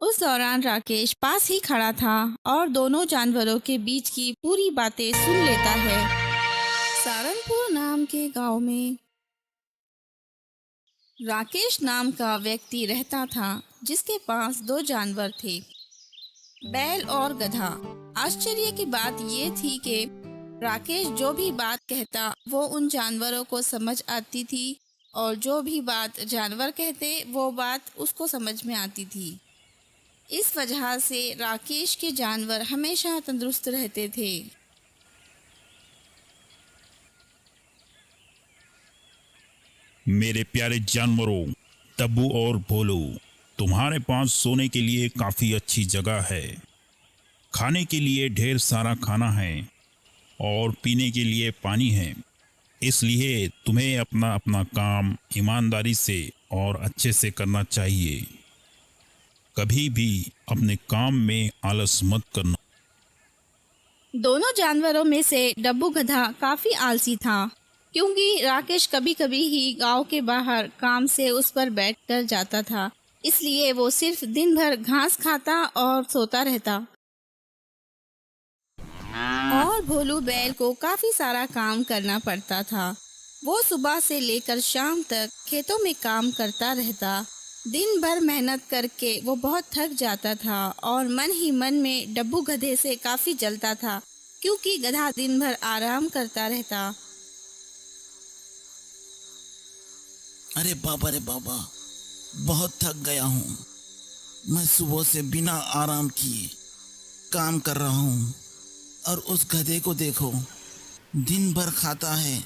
उस दौरान राकेश पास ही खड़ा था और दोनों जानवरों के बीच की पूरी बातें सुन लेता है। सहारनपुर नाम के गांव में राकेश नाम का व्यक्ति रहता था, जिसके पास दो जानवर थे, बैल और गधा। आश्चर्य की बात ये थी कि राकेश जो भी बात कहता वो उन जानवरों को समझ आती थी, और जो भी बात जानवर कहते वो बात उसको समझ में आती थी। इस वजह से राकेश के जानवर हमेशा तंदुरुस्त रहते थे। मेरे प्यारे जानवरों, तब्बू और भोलू, तुम्हारे पास सोने के लिए काफ़ी अच्छी जगह है, खाने के लिए ढेर सारा खाना है और पीने के लिए पानी है। इसलिए तुम्हें अपना अपना काम ईमानदारी से और अच्छे से करना चाहिए। कभी भी अपने काम में आलस मत करना। दोनों जानवरों में से डब्बू गधा काफी आलसी था, क्योंकि राकेश कभी कभी ही गांव के बाहर काम से उस पर बैठकर जाता था। इसलिए वो सिर्फ दिन भर घास खाता और सोता रहता। और भोलू बैल को काफी सारा काम करना पड़ता था। वो सुबह से लेकर शाम तक खेतों में काम करता रहता। दिन भर मेहनत करके वो बहुत थक जाता था और मन ही मन में डब्बू गधे से काफी जलता था, क्योंकि गधा दिन भर आराम करता रहता। अरे बाबा रे बाबा, बहुत थक गया हूँ। मैं सुबह से बिना आराम किए काम कर रहा हूँ, और उस गधे को देखो, दिन भर खाता है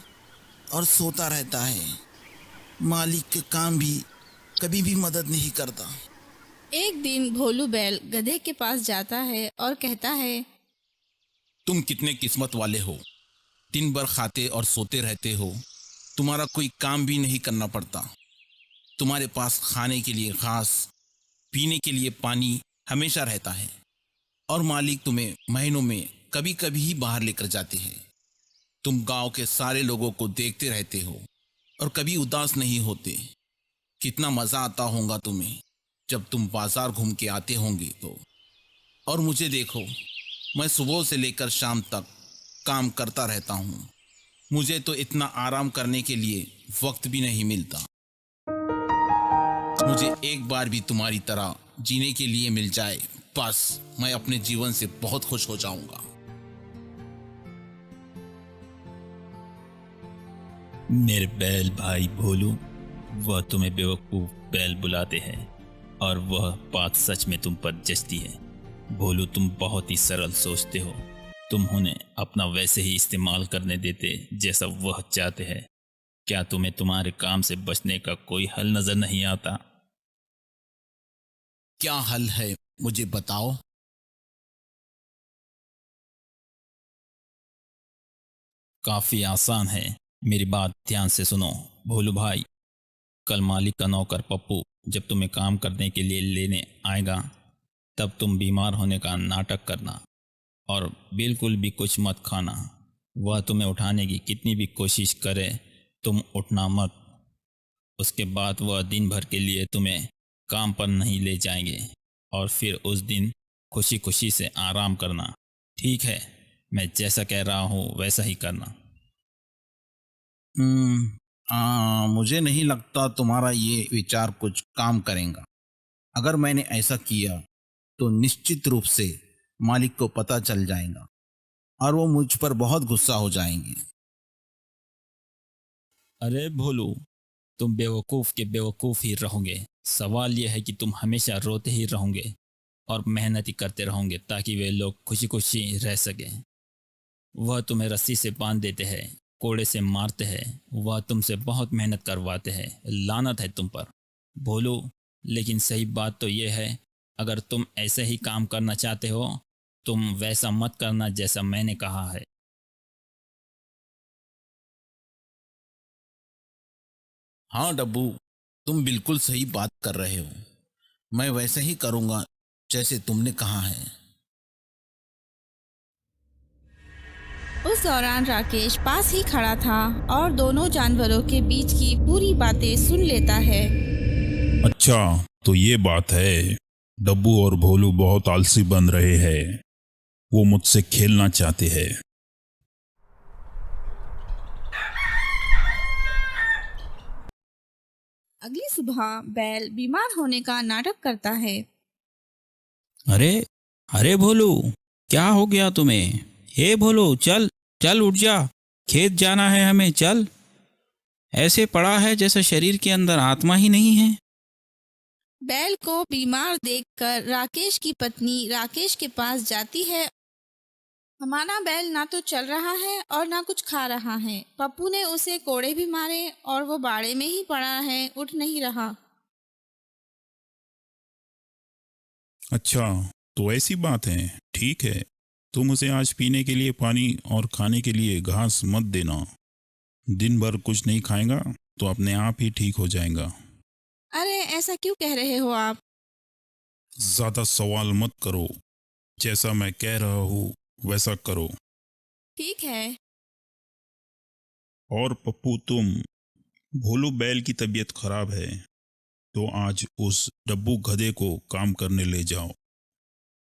और सोता रहता है। मालिक के काम भी कभी भी मदद नहीं करता। एक दिन भोलू बैल गधे के पास जाता है और कहता है, तुम कितने किस्मत वाले हो, दिन भर खाते और सोते रहते हो। तुम्हारा कोई काम भी नहीं करना पड़ता। तुम्हारे पास खाने के लिए घास, पीने के लिए पानी हमेशा रहता है, और मालिक तुम्हें महीनों में कभी कभी ही बाहर लेकर जाते हैं। तुम गांव के सारे लोगों को देखते रहते हो और कभी उदास नहीं होते। कितना मज़ा आता होगा तुम्हें जब तुम बाजार घूम के आते होंगे तो। और मुझे देखो, मैं सुबह से लेकर शाम तक काम करता रहता हूँ। मुझे तो इतना आराम करने के लिए वक्त भी नहीं मिलता। मुझे एक बार भी तुम्हारी तरह जीने के लिए मिल जाए, बस मैं अपने जीवन से बहुत खुश हो जाऊंगा। मेरे बैल भाई भोलू, वह तुम्हें बेवकूफ़ बैल बुलाते हैं, और वह बात सच में तुम पर जचती है। भोलू, तुम बहुत ही सरल सोचते हो। तुम उन्हें अपना वैसे ही इस्तेमाल करने देते जैसा वह चाहते हैं। क्या तुम्हें तुम्हारे काम से बचने का कोई हल नजर नहीं आता? क्या हल है, मुझे बताओ। काफ़ी आसान है, मेरी बात ध्यान से सुनो। भोलू भाई, कल मालिक का नौकर पप्पू जब तुम्हें काम करने के लिए लेने आएगा, तब तुम बीमार होने का नाटक करना और बिल्कुल भी कुछ मत खाना। वह तुम्हें उठाने की कितनी भी कोशिश करे, तुम उठना मत। उसके बाद वह दिन भर के लिए तुम्हें काम पर नहीं ले जाएंगे, और फिर उस दिन खुशी खुशी से आराम करना। ठीक है? मैं जैसा कह रहा हूँ वैसा ही करना। मुझे नहीं लगता तुम्हारा ये विचार कुछ काम करेगा। अगर मैंने ऐसा किया तो निश्चित रूप से मालिक को पता चल जाएगा और वो मुझ पर बहुत गुस्सा हो जाएंगे। अरे भोलू, तुम बेवकूफ़ के बेवकूफ़ ही रहोगे। सवाल यह है कि तुम हमेशा रोते ही रहोगे और मेहनत ही करते रहोगे ताकि वे लोग खुशी खुशी रह सकें। वह तुम्हें रस्सी से बांध देते हैं, कोड़े से मारते हैं, वह तुमसे बहुत मेहनत करवाते हैं। लानत है तुम पर भोलू। लेकिन सही बात तो यह है, अगर तुम ऐसे ही काम करना चाहते हो, तुम वैसा मत करना जैसा मैंने कहा है। हाँ डब्बू, तुम बिल्कुल सही बात कर रहे हो। मैं वैसे ही करूँगा जैसे तुमने कहा है। उस दौरान राकेश पास ही खड़ा था और दोनों जानवरों के बीच की पूरी बातें सुन लेता है। अच्छा, तो ये बात है। डब्बू और भोलू बहुत आलसी बन रहे हैं। वो मुझसे खेलना चाहते हैं। अगली सुबह बैल बीमार होने का नाटक करता है। अरे अरे भोलू, क्या हो गया तुम्हें? हे भोलू, चल चल उठ जा, खेत जाना है हमें, चल। ऐसे पड़ा है जैसे शरीर के अंदर आत्मा ही नहीं है। बैल को बीमार देखकर राकेश की पत्नी राकेश के पास जाती है। हमारा बैल ना तो चल रहा है और ना कुछ खा रहा है। पप्पू ने उसे कोड़े भी मारे और वो बाड़े में ही पड़ा है, उठ नहीं रहा। अच्छा, तो ऐसी बात है। ठीक है, तुम उसे आज पीने के लिए पानी और खाने के लिए घास मत देना। दिन भर कुछ नहीं खाएगा तो अपने आप ही ठीक हो जाएगा। अरे ऐसा क्यों कह रहे हो आप? ज्यादा सवाल मत करो। जैसा मैं कह रहा हूँ वैसा करो। ठीक है। और पप्पू, तुम भोलू बैल की तबीयत खराब है तो आज उस डब्बू गधे को काम करने ले जाओ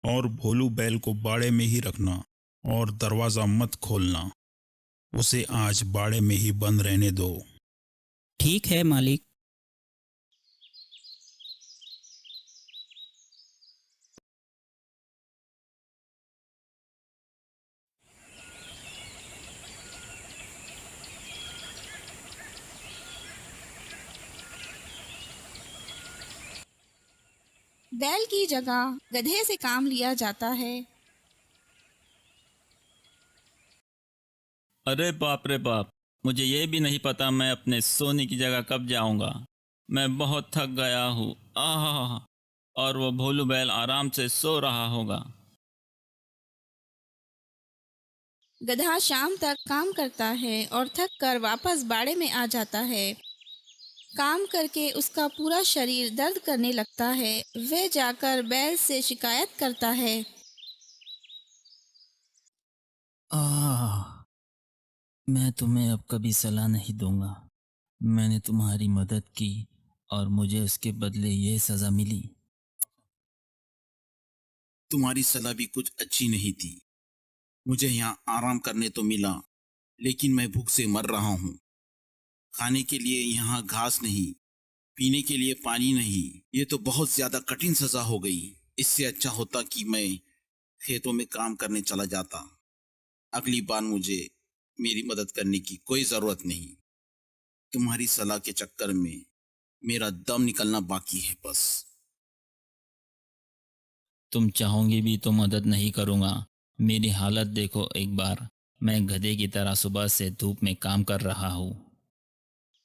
और भोलू बैल को बाड़े में ही रखना और दरवाज़ा मत खोलना। उसे आज बाड़े में ही बंद रहने दो। ठीक है मालिक। बैल की जगह गधे से काम लिया जाता है। अरे बाप रे बाप, मुझे ये भी नहीं पता मैं अपने सोने की जगह कब जाऊंगा। मैं बहुत थक गया हूँ। आह, और वो भोलू बैल आराम से सो रहा होगा। गधा शाम तक काम करता है और थक कर वापस बाड़े में आ जाता है। काम करके उसका पूरा शरीर दर्द करने लगता है। वह जाकर बैल से शिकायत करता है। आह, मैं तुम्हें अब कभी सलाह नहीं दूंगा। मैंने तुम्हारी मदद की और मुझे उसके बदले ये सज़ा मिली। तुम्हारी सलाह भी कुछ अच्छी नहीं थी। मुझे यहाँ आराम करने तो मिला, लेकिन मैं भूख से मर रहा हूँ। खाने के लिए यहाँ घास नहीं, पीने के लिए पानी नहीं। ये तो बहुत ज्यादा कठिन सजा हो गई। इससे अच्छा होता कि मैं खेतों में काम करने चला जाता। अगली बार मुझे मेरी मदद करने की कोई जरूरत नहीं। तुम्हारी सलाह के चक्कर में मेरा दम निकलना बाकी है बस। तुम चाहोगे भी तो मदद नहीं करूँगा। मेरी हालत देखो एक बार। मैं गधे की तरह सुबह से धूप में काम कर रहा हूँ।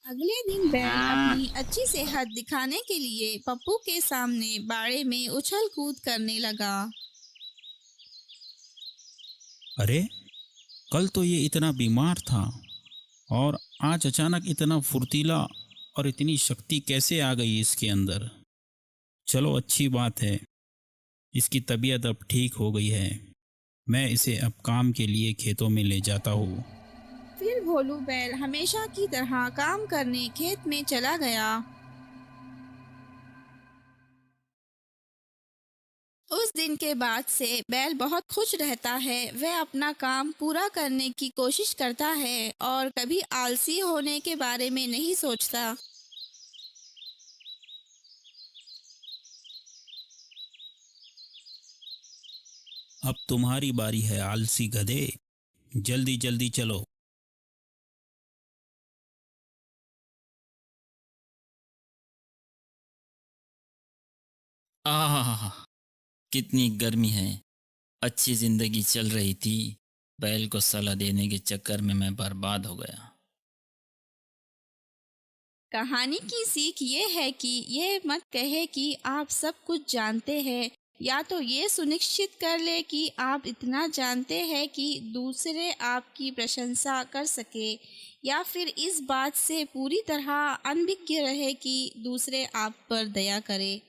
अगले दिन बैल अपनी अच्छी सेहत दिखाने के लिए पप्पू के सामने बाड़े में उछल कूद करने लगा। अरे, कल तो ये इतना बीमार था और आज अचानक इतना फुर्तीला और इतनी शक्ति कैसे आ गई इसके अंदर। चलो, अच्छी बात है, इसकी तबीयत अब ठीक हो गई है। मैं इसे अब काम के लिए खेतों में ले जाता हूँ। फिर भोलू बैल हमेशा की तरह काम करने खेत में चला गया। उस दिन के बाद से बैल बहुत खुश रहता है। वह अपना काम पूरा करने की कोशिश करता है और कभी आलसी होने के बारे में नहीं सोचता। अब तुम्हारी बारी है आलसी गधे, जल्दी जल्दी चलो। आह, कितनी गर्मी है। अच्छी जिंदगी चल रही थी। बैल को सलाह देने के चक्कर में मैं बर्बाद हो गया। कहानी की सीख ये है कि ये मत कहे कि आप सब कुछ जानते हैं, या तो ये सुनिश्चित कर ले कि आप इतना जानते हैं कि दूसरे आपकी प्रशंसा कर सके, या फिर इस बात से पूरी तरह अनभिज्ञ रहे कि दूसरे आप पर दया करे।